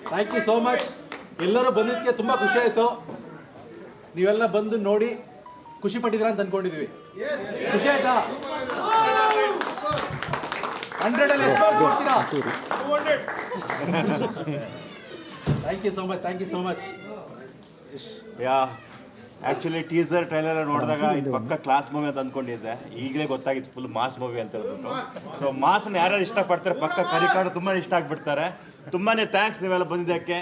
Thank you so much. ಎಲ್ಲರೂ ಬಂದಿದ್ದಕ್ಕೆ ತುಂಬ ಖುಷಿ ಆಯಿತು. ನೀವೆಲ್ಲ ಬಂದು ನೋಡಿ ಖುಷಿ ಪಟ್ಟಿದ್ದೀರಾ ಅಂತ ಅಂದ್ಕೊಂಡಿದ್ದೀವಿ. ಖುಷಿ ಆಯ್ತಾ? 100 ಎಷ್ಟು ಕೊಡ್ತೀರಾ? 200. Thank you so much, thank you so much. Yeah actually teaser trailer ನೋಡಿದಾಗ ಇದು ಪಕ್ಕ ಕ್ಲಾಸ್ ಮೂವಿ ಅಂತ ಅಂದ್ಕೊಂಡಿದ್ದೆ. ಈಗಲೇ ಗೊತ್ತಾಗಿತ್ತು ಫುಲ್ ಮಾಸ್ ಮೂವಿ ಅಂತ ಹೇಳ್ಬಿಟ್ಟು. ಸೊ ಮಾಸನ್ನ ಯಾರ್ಯಾರು ಇಷ್ಟಪಡ್ತಾರೆ ಪಕ್ಕ ಕರಿಕಾಡು ತುಂಬಾ ಇಷ್ಟ ಆಗಿಬಿಡ್ತಾರೆ. ತುಂಬಾ ಥ್ಯಾಂಕ್ಸ್ ನೀವೆಲ್ಲ ಬಂದಿದ್ದಕ್ಕೆ.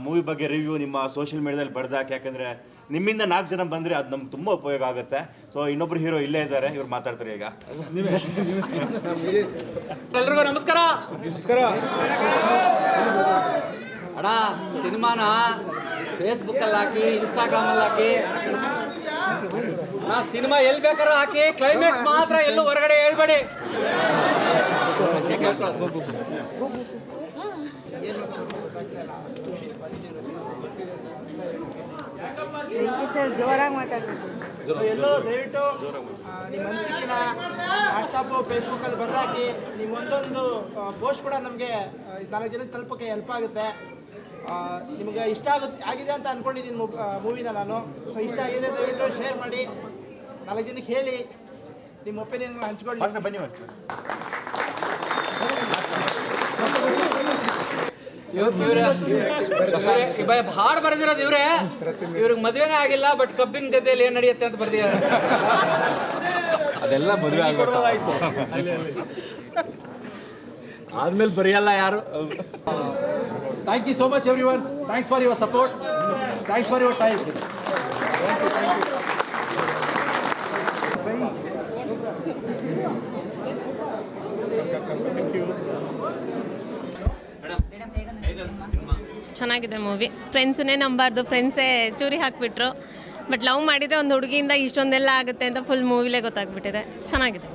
ಮೂವಿ ಬಗ್ಗೆ ರಿವ್ಯೂ ನಿಮ್ಮ ಸೋಷಿಯಲ್ ಮೀಡಿಯಾದಲ್ಲಿ ಬರ್ದಾಕೆ, ಯಾಕಂದರೆ ನಿಮ್ಮಿಂದ 4 ಜನ ಬಂದರೆ ಅದು ನಮ್ಗೆ ತುಂಬ ಉಪಯೋಗ ಆಗುತ್ತೆ. ಸೊ ಇನ್ನೊಬ್ರು ಹೀರೋ ಇಲ್ಲೇ ಇದ್ದಾರೆ, ಇವ್ರು ಮಾತಾಡ್ತಾರೆ ಈಗ. ಎಲ್ರಿಗೂ ನಮಸ್ಕಾರ. ಅಣ್ಣ, ಸಿನಿಮಾನ ಫೇಸ್ಬುಕ್ಕಲ್ಲಿ ಹಾಕಿ, ಇನ್ಸ್ಟಾಗ್ರಾಮಲ್ಲಿ ಹಾಕಿ, ಸಿನಿಮಾ ಎಲ್ಲಿ ಬೇಕಾದ್ರೂ ಹಾಕಿ, ಕ್ಲೈಮ್ಯಾಕ್ಸ್ ಮಾತ್ರ ಎಲ್ಲೂ ಹೊರಗಡೆ ಹೇಳ್ಬೇಡಿ. ಜೋರಾಗಿ ಮಾತಾಡಬೇಕು. ಎಲ್ಲೋ ದಯವಿಟ್ಟು ನಿಮ್ಮ ಅನಿಸಿಕೆನ ವಾಟ್ಸಪ್ಪು ಫೇಸ್ಬುಕ್ಕಲ್ಲಿ ಬರೆದಾಕಿ. ನೀವು ಒಂದೊಂದು ಪೋಸ್ಟ್ ಕೂಡ ನಮಗೆ 4 ಜನಕ್ಕೆ ತಲುಪೋಕ್ಕೆ ಹೆಲ್ಪ್ ಆಗುತ್ತೆ. ನಿಮಗೆ ಇಷ್ಟ ಆಗಿದೆ ಅಂತ ಅಂದ್ಕೊಂಡಿದ್ದೀನಿ ಮೂವಿನ ನಾನು. ಸೊ ಇಷ್ಟ ಆಗಿದೆ ದಯವಿಟ್ಟು ಶೇರ್ ಮಾಡಿ, 4 ಜನಕ್ಕೆ ಹೇಳಿ, ನಿಮ್ಮ ಒಪಿನಿಯನ್ಗಳನ್ನ ಹಂಚ್ಕೊಳ್ಳಿ. ಬನ್ನಿ ಹಾಡು ಬರೆದಿರೋದು ಇವ್ರೆ. ಇವ್ರಿಗೆ ಮದುವೆನೇ ಆಗಿಲ್ಲ, ಬಟ್ ಕಬ್ಬಿನ ಗದ್ದೆಯಲ್ಲಿ ಏನ್ ನಡೆಯುತ್ತೆ ಅಂತ ಬರ್ದಿದ್ದಾರೆ. ಅದೆಲ್ಲ ಮದುವೆ ಆಗೋಯ್ತು ಆದ್ಮೇಲೆ ಬರೆಯಲ್ಲ ಯಾರು. Thank you so much everyone. Thanks for your support. Thanks for your time. ಚೆನ್ನಾಗಿದೆ ಮೂವಿ. ಫ್ರೆಂಡ್ಸನ್ನೇ ನಂಬಾರ್ದು, ಫ್ರೆಂಡ್ಸೇ ಚೂರಿ ಹಾಕಿಬಿಟ್ರು. ಬಟ್ ಲವ್ ಮಾಡಿದರೆ ಒಂದು ಹುಡುಗಿಯಿಂದ ಇಷ್ಟೊಂದೆಲ್ಲ ಆಗುತ್ತೆ ಅಂತ ಫುಲ್ ಮೂವಿಲೇ ಗೊತ್ತಾಗ್ಬಿಟ್ಟಿದೆ. ಚೆನ್ನಾಗಿದೆ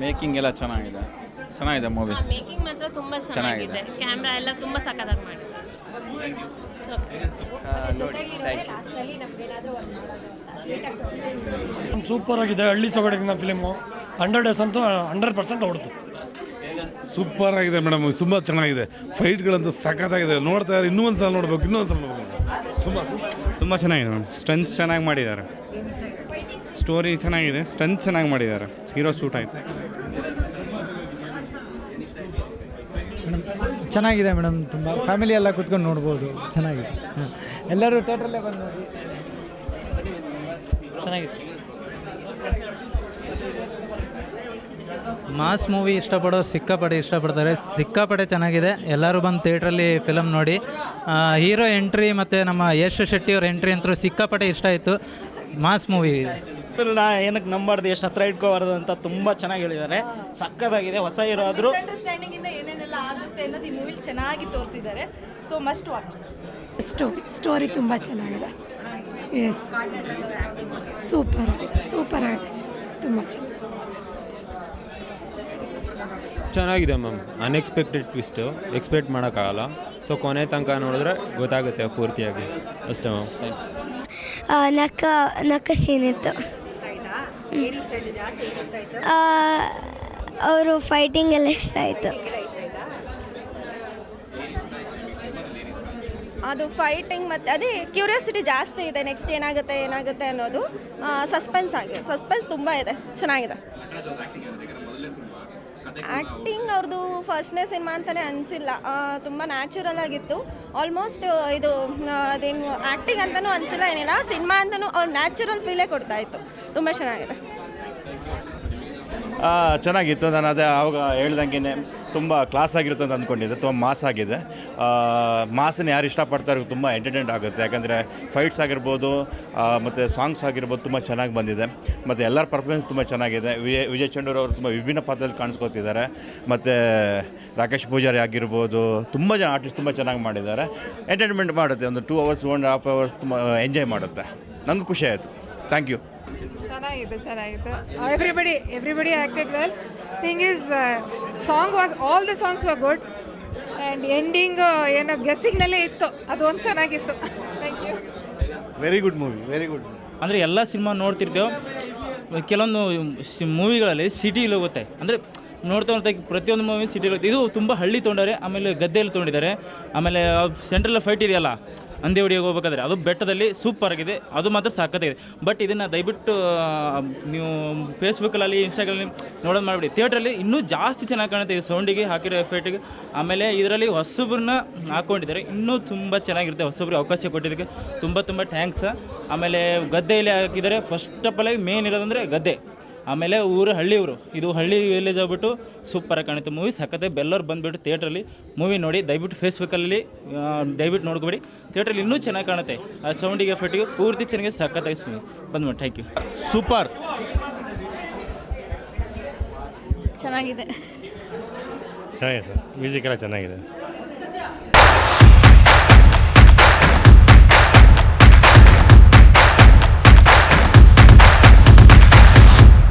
ಮೇಕಿಂಗ್ ಎಲ್ಲ ಚೆನ್ನಾಗಿದೆ ಮೂವಿ. ಮೇಕಿಂಗ್ ಮಾತ್ರ ತುಂಬ ಚೆನ್ನಾಗಿದೆ. ಕ್ಯಾಮ್ರಾ ಎಲ್ಲ ತುಂಬ ಸಖತ್ತಾಗಿ ಮಾಡಿದೆ. ಸೂಪರ್ ಆಗಿದೆ. ಹಳ್ಳಿ ಸೊಗಡಿನ ಫಿಲಿಮು 100 ಡೇಸ್ ಅಂತೂ 100% ಓಡ್ತು. ಸೂಪರ್ ಆಗಿದೆ ಮೇಡಮ್, ತುಂಬ ಚೆನ್ನಾಗಿದೆ. ಫೈಟ್ಗಳಂತೂ ಸಖತ್ತಾಗಿದೆ. ನೋಡ್ತಾ ಇದ್ದಾರೆ, ಇನ್ನೊಂದು ಸಲ ನೋಡ್ಬೇಕು. ತುಂಬ ಚೆನ್ನಾಗಿದೆ ಮೇಡಮ್. ಸ್ಟಂಟ್ಸ್ ಚೆನ್ನಾಗಿ ಮಾಡಿದ್ದಾರೆ, ಸ್ಟೋರಿ ಚೆನ್ನಾಗಿದೆ, ಸ್ಟಂಟ್ಸ್ ಚೆನ್ನಾಗಿ ಮಾಡಿದ್ದಾರೆ, ಹೀರೋ ಸೂಟ್ ಆಯಿತು. ಚೆನ್ನಾಗಿದೆ ಮೇಡಮ್. ತುಂಬ ಫ್ಯಾಮಿಲಿ ಎಲ್ಲ ಕೂತ್ಕೊಂಡು ನೋಡ್ಬೋದು. ಚೆನ್ನಾಗಿದೆ. ಎಲ್ಲರೂ ಥಿಯೇಟ್ರಲ್ಲೇ ಬಂದು ನೋಡಿ. ಚೆನ್ನಾಗಿದೆ. ಮಾಸ್ ಮೂವಿ ಇಷ್ಟಪಡೋರು ಸಿಕ್ಕಾಪಟ್ಟೆ ಚೆನ್ನಾಗಿದೆ. ಎಲ್ಲರೂ ಬಂದು ಥಿಯೇಟ್ರಲ್ಲಿ ಫಿಲಮ್ ನೋಡಿ. ಹೀರೋ ಎಂಟ್ರಿ ಮತ್ತು ನಮ್ಮ ಯಶ್ ಶೆಟ್ಟಿ ಅವ್ರ ಎಂಟ್ರಿ ಅಂತೂ ಸಿಕ್ಕಾಪಟ್ಟೆ ಇಷ್ಟ ಆಯಿತು. ಮಾಸ್ ಮೂವಿ ಏನಕ್ಕೆ ನಂಬಾರ್ದು, ಎಷ್ಟು ಹತ್ರ ಇಟ್ಕೋಬಾರ್ದು ಅಂತ ತುಂಬ ಚೆನ್ನಾಗಿ ಹೇಳಿದ್ದಾರೆ. ಸಕ್ಕತ್ತಾಗಿದೆ. ಹೊಸ ಹೀರೋ ಆದರೂ ಅಂಡರ್ಸ್ಟ್ಯಾಂಡಿಂಗಿಂದ ಏನೇನೆಲ್ಲ ಆಗುತ್ತೆ ಅನ್ನೋದು ಈ ಮೂವಿಲಿ ಚೆನ್ನಾಗಿ ತೋರಿಸಿದ್ದಾರೆ. So must watch. ಸ್ಟೋರಿ ತುಂಬ ಚೆನ್ನಾಗಿದೆ. ಎಸ್, ಸೂಪರ್ ಆಗಿದೆ. ತುಂಬ ಚೆನ್ನಾಗಿದೆ ಮ್ಯಾಮ್. ಅನ್ಎಕ್ಸ್ಪೆಕ್ಟೆಡ್ ಟ್ವಿಸ್ಟು, ಎಕ್ಸ್ಪೆಕ್ಟ್ ಮಾಡೋಕ್ಕಾಗಲ್ಲ. ಸೊ ಕೊನೆ ತನಕ ನೋಡಿದ್ರೆ ಗೊತ್ತಾಗುತ್ತೆ ಪೂರ್ತಿಯಾಗಿ. ಅಷ್ಟೇ ಮ್ಯಾಮ್. ಥ್ಯಾಂಕ್ಸ್. ನಕ್ಕ ಸೀನ್ ಇತ್ತು. ಅವರು ಫೈಟಿಂಗ್ ಎಲ್ಲ ಇಷ್ಟ ಆಯಿತು. ಅದು ಫೈಟಿಂಗ್ ಮತ್ತು ಅದೇ ಕ್ಯೂರಿಯಾಸಿಟಿ ಜಾಸ್ತಿ ಇದೆ. ನೆಕ್ಸ್ಟ್ ಏನಾಗುತ್ತೆ ಅನ್ನೋದು ಸಸ್ಪೆನ್ಸ್ ತುಂಬ ಇದೆ. ಚೆನ್ನಾಗಿದೆ. ಆ್ಯಕ್ಟಿಂಗ್ ಅವ್ರದ್ದು ಫಸ್ಟ್ನೇ ಸಿನಿಮಾ ಅಂತಲೇ ಅನಿಸಿಲ್ಲ. ತುಂಬ ನ್ಯಾಚುರಲ್ ಆಗಿತ್ತು. ಆಲ್ಮೋಸ್ಟ್ ಇದು ಅದೇನು ಆ್ಯಕ್ಟಿಂಗ್ ಅಂತಲೂ ಅನಿಸಿಲ್ಲ, ಏನಿಲ್ಲ. ಸಿನಿಮಾ ಅಂತಲೂ ಅವ್ರು ನ್ಯಾಚುರಲ್ ಫೀಲೇ ಕೊಡ್ತಾಯಿತ್ತು. ತುಂಬ ಚೆನ್ನಾಗಿದೆ. ಚೆನ್ನಾಗಿತ್ತು. ನಾನು ಅದೇ ಆವಾಗ ಹೇಳ್ದಂಗೆ ತುಂಬ ಕ್ಲಾಸ್ ಆಗಿರುತ್ತೆ ಅಂತ ಅಂದ್ಕೊಂಡಿದ್ದೆ. ತುಂಬ ಮಾಸ್ ಆಗಿದೆ. ಮಾಸನ್ನು ಯಾರು ಇಷ್ಟಪಡ್ತಾರೆ ತುಂಬ ಎಂಟರ್ಟೈನ್ಮೆಂಟ್ ಆಗುತ್ತೆ. ಯಾಕಂದರೆ ಫೈಟ್ಸ್ ಆಗಿರ್ಬೋದು ಮತ್ತು ಸಾಂಗ್ಸ್ ಆಗಿರ್ಬೋದು ತುಂಬ ಚೆನ್ನಾಗಿ ಬಂದಿದೆ. ಮತ್ತು ಎಲ್ಲರ ಪರ್ಫಾರ್ಮೆನ್ಸ್ ತುಂಬ ಚೆನ್ನಾಗಿದೆ. ವಿಜಯ್ ಚಂಡೂರ್ ಅವರು ತುಂಬ ವಿಭಿನ್ನ ಪಾತ್ರದಲ್ಲಿ ಕಾಣಿಸ್ಕೊತಿದ್ದಾರೆ. ಮತ್ತು ರಾಕೇಶ್ ಪೂಜಾರಿ ಆಗಿರ್ಬೋದು, ತುಂಬ ಜನ ಆರ್ಟಿಸ್ಟ್ ತುಂಬ ಚೆನ್ನಾಗಿ ಮಾಡಿದ್ದಾರೆ. ಎಂಟರ್ಟೈನ್ಮೆಂಟ್ ಮಾಡುತ್ತೆ. ಒಂದು 2 hours 1.5 hours ತುಂಬ ಎಂಜಾಯ್ ಮಾಡುತ್ತೆ. ನನಗೂ ಖುಷಿ ಆಯಿತು. Thank you. ಚೆನ್ನಾಗಿತ್ತು. Everybody acted well. Thing is all the songs were good. And ending ಏನೋ ಗೆಸ್ಸಿಂಗ್ನಲ್ಲೇ ಇತ್ತು, ಅದು ಒಂದು ಚೆನ್ನಾಗಿತ್ತು. Thank you. Very good movie, very good. ಅಂದರೆ ಎಲ್ಲ ಸಿನಿಮಾ ನೋಡ್ತಿರ್ತೇವೆ. ಕೆಲವೊಂದು ಮೂವಿಗಳಲ್ಲಿ ಸಿಟಿಲಿ ಹೋಗುತ್ತೆ. ಅಂದರೆ ನೋಡ್ತಾ ಪ್ರತಿಯೊಂದು ಮೂವಿ ಸಿಟಿಲಿ ಇದು ತುಂಬ ಹಳ್ಳಿ ತೊಗೊಂಡಾರೆ, ಆಮೇಲೆ ಗದ್ದೆಯಲ್ಲಿ ತೊಗೊಂಡಿದ್ದಾರೆ. ಆಮೇಲೆ ಸೆಂಟ್ರಲ್ ಫೈಟ್ ಇದೆಯಲ್ಲ ಹಂದಿ ಹೊಡಿಯೋಕೆ ಹೋಗ್ಬೇಕಾದ್ರೆ ಅದು ಬೆಟ್ಟದಲ್ಲಿ ಸೂಪರ್ ಆಗಿದೆ, ಅದು ಮಾತ್ರ ಸಾಕತ್ತಾಗಿದೆ. ಬಟ್ ಇದನ್ನು ದಯವಿಟ್ಟು ನೀವು ಫೇಸ್ಬುಕ್ಕಲ್ಲಿ ಇನ್ಸ್ಟಾಗ್ರಾಮಲ್ಲಿ ನೋಡೋದು ಮಾಡಿಬಿಡಿ. ಥಿಯೇಟ್ರಲ್ಲಿ ಇನ್ನೂ ಜಾಸ್ತಿ ಚೆನ್ನಾಗಿ ಕಾಣುತ್ತೆ, ಇದು ಸೌಂಡಿಗೆ ಹಾಕಿರೋ ಎಫೆಕ್ಟಿಗೆ. ಆಮೇಲೆ ಇದರಲ್ಲಿ ಹೊಸಬ್ರನ್ನ ಹಾಕ್ಕೊಂಡಿದ್ದಾರೆ, ಇನ್ನೂ ತುಂಬ ಚೆನ್ನಾಗಿರುತ್ತೆ. ಹೊಸಬ್ರಿಗೆ ಅವಕಾಶ ಕೊಟ್ಟಿದ್ದಕ್ಕೆ ತುಂಬ ಥ್ಯಾಂಕ್ಸ್. ಆಮೇಲೆ ಗದ್ದೆಯಲ್ಲಿ ಹಾಕಿದ್ದಾರೆ. ಫಸ್ಟ್ ಆಫ್ ಆಲ್ ಮೇನ್ ಇರೋದಂದರೆ ಗದ್ದೆ, ಆಮೇಲೆ ಹಳ್ಳಿ ಊರು, ಇದು ಹಳ್ಳಿ ವಿಲೇಜ್ ಆಗ್ಬಿಟ್ಟು ಸೂಪರಾಗಿ ಕಾಣುತ್ತೆ. ಮೂವಿ ಸಖತ್ತೆ. ಎಲ್ಲರೂ ಬಂದುಬಿಟ್ಟು ಥಿಯೇಟ್ರಲ್ಲಿ ಮೂವಿ ನೋಡಿ. ದಯವಿಟ್ಟು ಫೇಸ್ಬುಕ್ಕಲ್ಲಿ ದಯವಿಟ್ಟು ನೋಡ್ಕೊಬೇಡಿ, ಥಿಯೇಟ್ರಲ್ಲಿ ಇನ್ನೂ ಚೆನ್ನಾಗಿ ಕಾಣುತ್ತೆ. ಆ ಸೌಂಡಿಗೆ ಎಫೆಕ್ಟಿಗೆ ಪೂರ್ತಿ ಚೆನ್ನಾಗಿ ಸಖತ್ತಾಗಿ ಬಂದ್ಬಿಟ್ಟು. Thank you. ಸೂಪರ್. ಚೆನ್ನಾಗಿದೆ ಚೆನ್ನಾಗಿದೆ ಸರ್, ಮ್ಯೂಸಿಕ್ ಎಲ್ಲ ಚೆನ್ನಾಗಿದೆ.